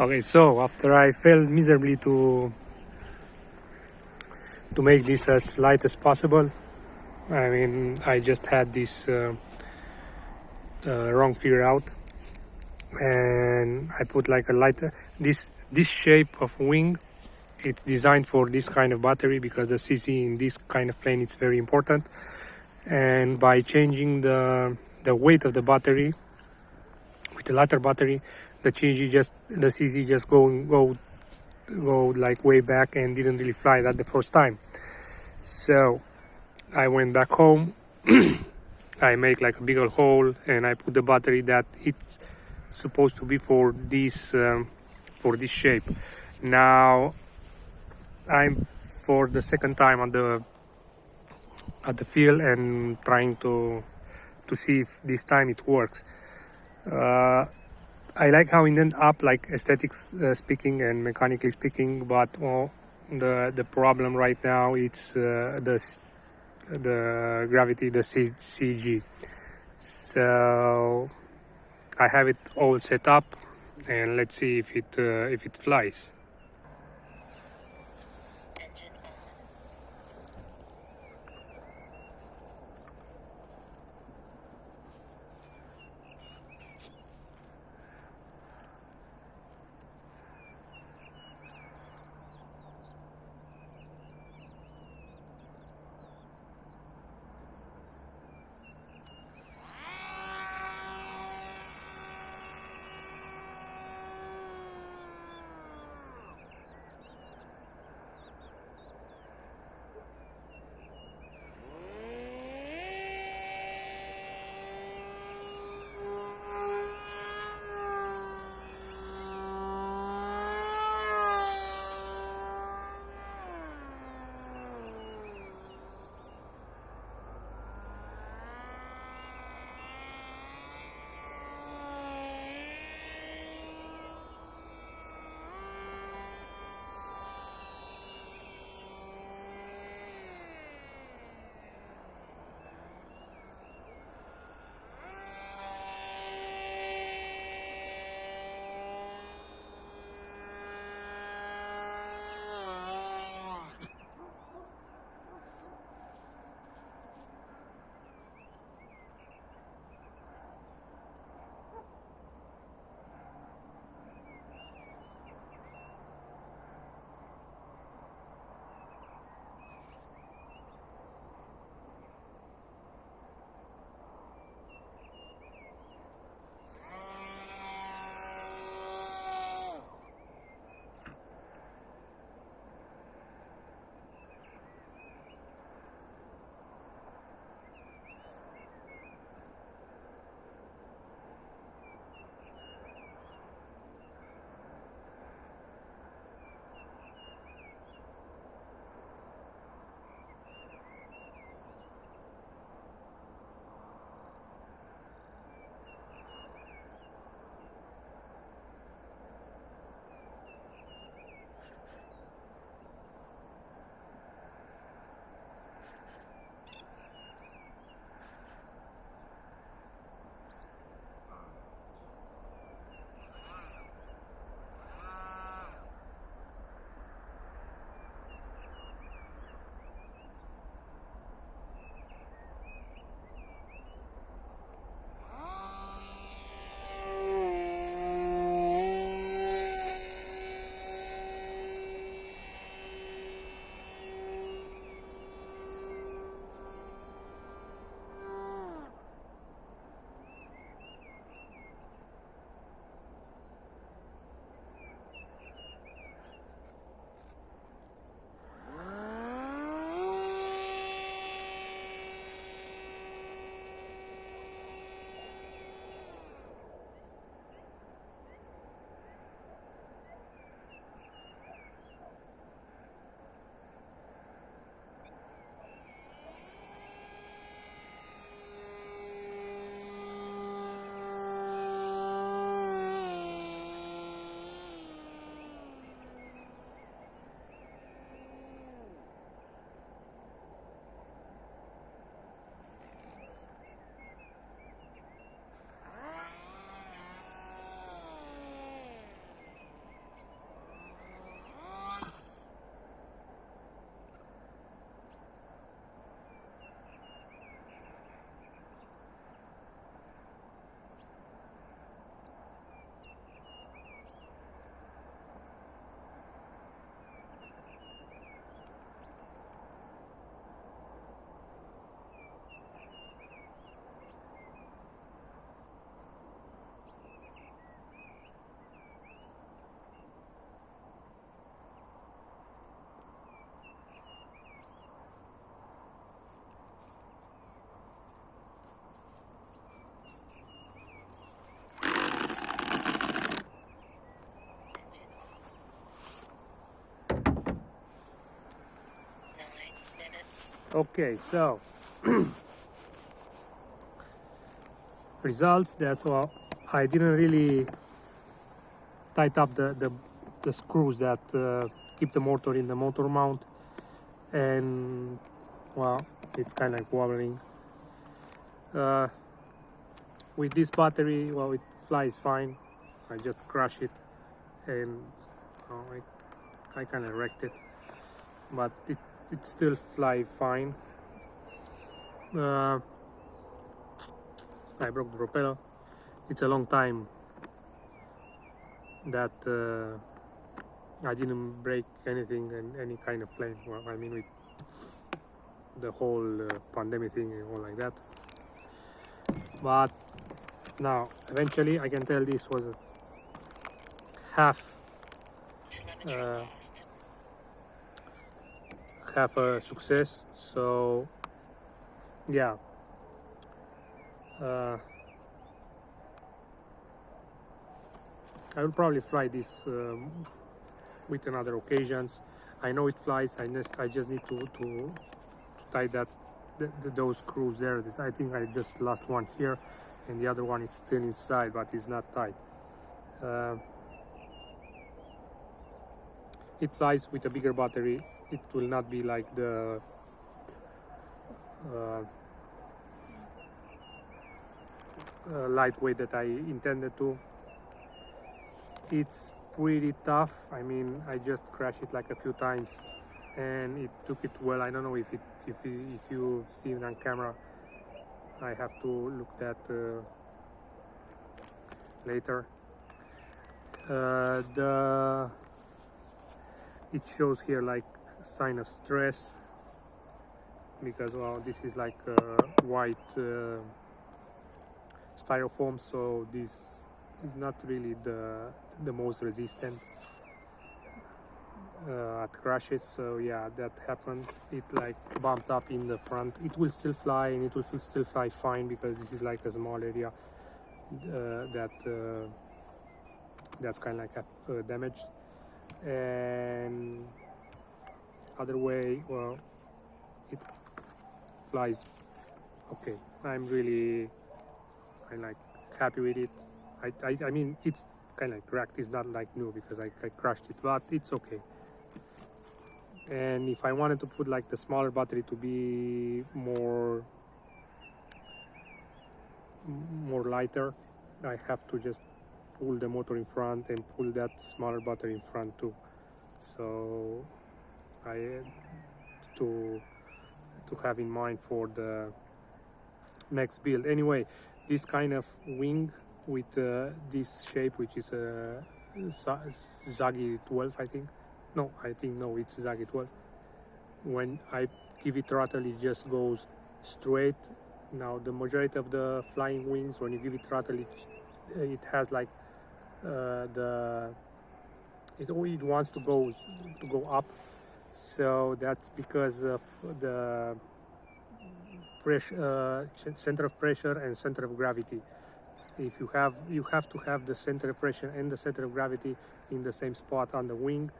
Okay, so after I failed miserably to make this as light as possible, I mean, I just had this wrong figure out, and I put like a lighter. This shape of wing, it's designed for this kind of battery because the CC in this kind of plane it's very important. And by changing the weight of the battery with the lighter battery, the CC just go like way back and didn't really fly that the first time. So I went back home. I make like a bigger hole and I put the battery that it's supposed to be for this shape. Now I'm for the second time at the field and trying to see if this time it works. I like how it ended up, like aesthetics speaking and mechanically speaking, but the problem right now it's the gravity, the CG. So I have it all set up, and let's see if it flies. Okay, so results that, well, I didn't really tight up the screws that keep the motor in the motor mount, and well, it's kind of like wobbling. With this battery, well, it flies fine. I just crush it, and I kind of wrecked it, but it still fly fine. I broke the propeller. It's a long time that I didn't break anything in any kind of plane. Well, I mean, with the whole pandemic thing and all like that. But now, eventually, I can tell this was a uh, half a success. So yeah, I will probably fly this with another occasions. I know it flies. I just need to tie those screws there. I think I just lost one here, and the other one is still inside, but it's not tight. It flies with a bigger battery. It will not be like the lightweight that I intended to. It's pretty tough. I mean, I just crashed it like a few times, and it took it well. I don't know if you've seen it on camera. I have to look that later. It shows here like sign of stress, because, well, this is like white styrofoam, so this is not really the most resistant at crashes. So yeah, that happened. It like bumped up in the front. It will still fly, and it will still fly fine, because this is like a small area that's kind of like damaged. And other way, well, it flies okay. I'm really kind of like happy with it. I mean, it's kind of like cracked. It's not like new, because I crushed it, but it's okay. And if I wanted to put like the smaller battery to be more lighter, I have to just pull the motor in front and pull that smaller battery in front too. So I to have in mind for the next build. Anyway, this kind of wing with this shape, which is a Zagi 12, I think. No, it's Zagi 12. When I give it throttle, it just goes straight. Now, the majority of the flying wings, when you give it throttle, it has like it wants to go up. So that's because of the pressure, center of pressure and center of gravity. If you have to have the center of pressure and the center of gravity in the same spot on the wing,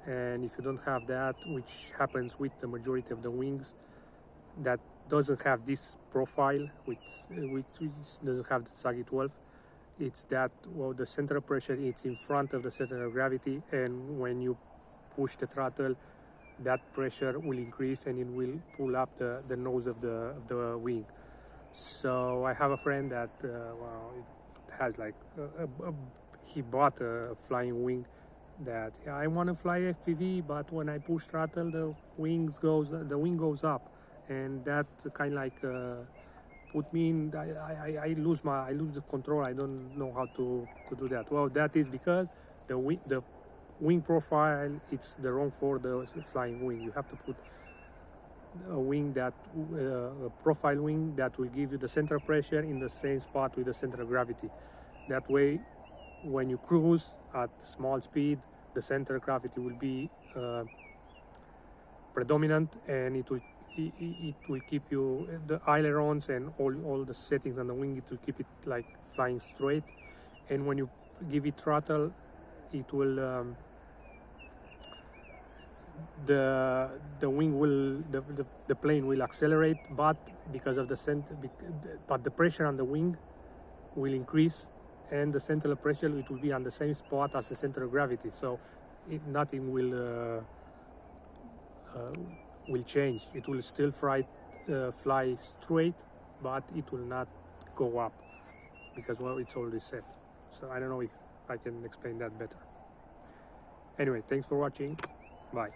and if you don't have that, which happens with the majority of the wings that doesn't have this profile, which doesn't have the Zagi 12, it's that, well, the center of pressure is in front of the center of gravity, and when you push the throttle, that pressure will increase and it will pull up the nose of the wing. So I have a friend that it has like he bought a flying wing that, yeah, I want to fly FPV, but when I push throttle, the wing goes up, and that kind of like put me in. I lose the control. I don't know how to do that. Well, that is because the wing profile, it's the wrong for the flying wing. You have to put a wing that a profile wing that will give you the center of pressure in the same spot with the center of gravity. That way, when you cruise at small speed, the center of gravity will be predominant, and it will keep you the ailerons and all the settings on the wing. It will keep it like flying straight, and when you give it throttle, it will the wing will the plane will accelerate, but because of the but the pressure on the wing will increase, and the center of pressure, it will be on the same spot as the center of gravity, so nothing will change. It will still fly straight, but it will not go up because, well, it's already set. So I don't know if I can explain that better. Anyway, thanks for watching. Bye.